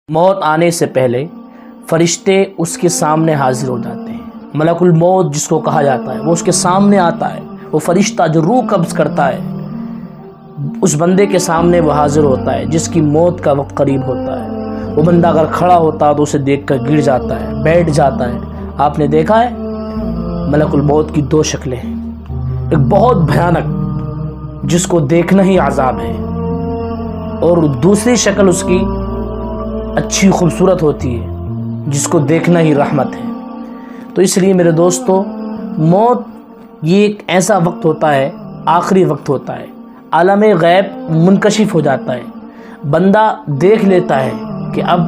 موت آنے سے پہلے فرشتے اس کے سامنے حاضر ہو جاتے ہیں۔ ملک الموت جس کو کہا جاتا ہے وہ اس کے سامنے آتا ہے۔ وہ فرشتہ جو روح قبض کرتا ہے اس بندے کے سامنے وہ حاضر ہوتا ہے جس کی موت کا وقت قریب ہوتا ہے۔ وہ بندہ اگر کھڑا ہوتا تو اسے دیکھ کر گر جاتا ہے، بیٹھ جاتا ہے۔ آپ نے دیکھا ہے ملک الموت کی دو شکلیں ہیں، ایک بہت بھیانک جس کو دیکھنا ہی عذاب ہے، اور دوسری شکل اس کی اچھی خوبصورت ہوتی ہے جس کو دیکھنا ہی رحمت ہے۔ تو اس لیے میرے دوستو، موت یہ ایک ایسا وقت ہوتا ہے، آخری وقت ہوتا ہے، عالم غیب منکشف ہو جاتا ہے، بندہ دیکھ لیتا ہے کہ اب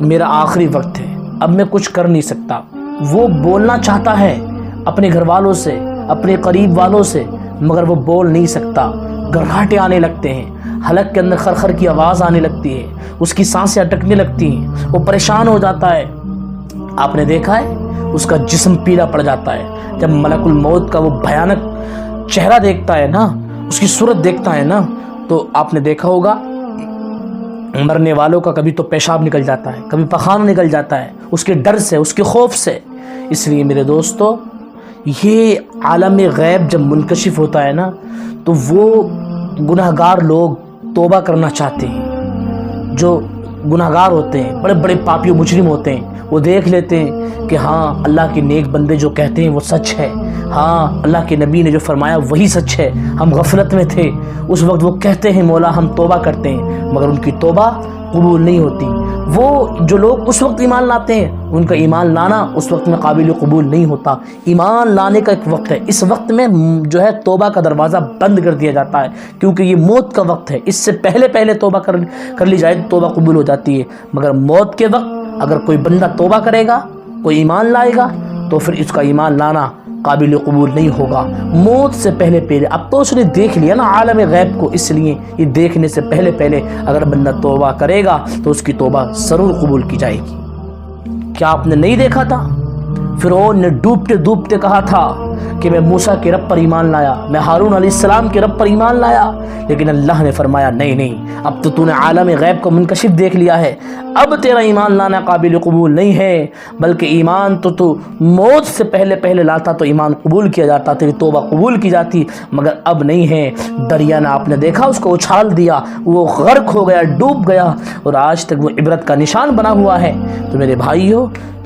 میرا آخری وقت ہے، اب میں کچھ کر نہیں سکتا۔ وہ بولنا چاہتا ہے اپنے گھر والوں سے، اپنے قریب والوں سے، مگر وہ بول نہیں سکتا۔ گھرگھاٹے آنے لگتے ہیں، حلق کے اندر خرخر کی آواز آنے لگتی ہے، اس کی سانسیں اٹکنے لگتی ہیں، وہ پریشان ہو جاتا ہے۔ آپ نے دیکھا ہے اس کا جسم پیلا پڑ جاتا ہے جب ملک الموت کا وہ بھیانک چہرہ دیکھتا ہے نا، اس کی صورت دیکھتا ہے نا، تو آپ نے دیکھا ہوگا مرنے والوں کا کبھی تو پیشاب نکل جاتا ہے، کبھی پخانہ نکل جاتا ہے، اس کے ڈر سے، اس کے خوف سے۔ اس لیے میرے دوستو، یہ عالم غیب جب منکشف ہوتا ہے نا تو وہ گناہگار لوگ توبہ کرنا چاہتے ہیں، جو گناہگار ہوتے ہیں، بڑے بڑے پاپی و مجرم ہوتے ہیں، وہ دیکھ لیتے ہیں کہ ہاں اللہ کے نیک بندے جو کہتے ہیں وہ سچ ہے، ہاں اللہ کے نبی نے جو فرمایا وہی سچ ہے، ہم غفلت میں تھے۔ اس وقت وہ کہتے ہیں مولا ہم توبہ کرتے ہیں، مگر ان کی توبہ قبول نہیں ہوتی۔ وہ جو لوگ اس وقت ایمان لاتے ہیں ان کا ایمان لانا اس وقت میں قابل قبول نہیں ہوتا۔ ایمان لانے کا ایک وقت ہے، اس وقت میں جو ہے توبہ کا دروازہ بند کر دیا جاتا ہے، کیونکہ یہ موت کا وقت ہے۔ اس سے پہلے توبہ کر لی جائے تو توبہ قبول ہو جاتی ہے، مگر موت کے وقت اگر کوئی بندہ توبہ کرے گا، کوئی ایمان لائے گا، تو پھر اس کا ایمان لانا قابل قبول نہیں ہوگا۔ موت سے پہلے اب تو اس نے دیکھ لیا نا عالم غیب کو، اس لیے یہ دیکھنے سے پہلے اگر بندہ توبہ کرے گا تو اس کی توبہ ضرور قبول کی جائے گی۔ کیا آپ نے نہیں دیکھا تھا فرعون نے ڈوبتے کہا تھا کہ میں موسیٰ کے رب پر ایمان لایا، میں ہارون علیہ السلام کے رب پر ایمان لایا، لیکن اللہ نے فرمایا نہیں، اب تو نے عالم غیب کو منکشف دیکھ لیا ہے، اب تیرا ایمان لانا قابل قبول نہیں ہے، بلکہ ایمان تو موت سے پہلے لاتا تو ایمان قبول کیا جاتا، تیری توبہ قبول کی جاتی، مگر اب نہیں ہے۔ دریا نے آپ نے دیکھا اس کو اچھال دیا، وہ غرق ہو گیا، ڈوب گیا، اور آج تک وہ عبرت کا نشان بنا ہوا ہے۔ تو میرے بھائیو،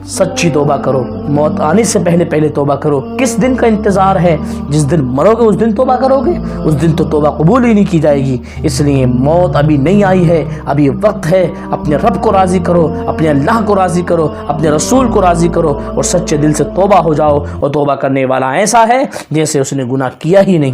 سچی توبہ کرو، موت آنے سے پہلے توبہ کرو۔ کس دن کا انتظار ہے؟ جس دن مرو گے اس دن توبہ کرو گے، اس دن تو توبہ قبول ہی نہیں کی جائے گی۔ اس لیے موت ابھی نہیں آئی ہے، ابھی وقت ہے۔ اپنے رب کو راضی کرو، اپنے اللہ کو راضی کرو، اپنے رسول کو راضی کرو، اور سچے دل سے توبہ ہو جاؤ۔ اور توبہ کرنے والا ایسا ہے جیسے اس نے گناہ کیا ہی نہیں۔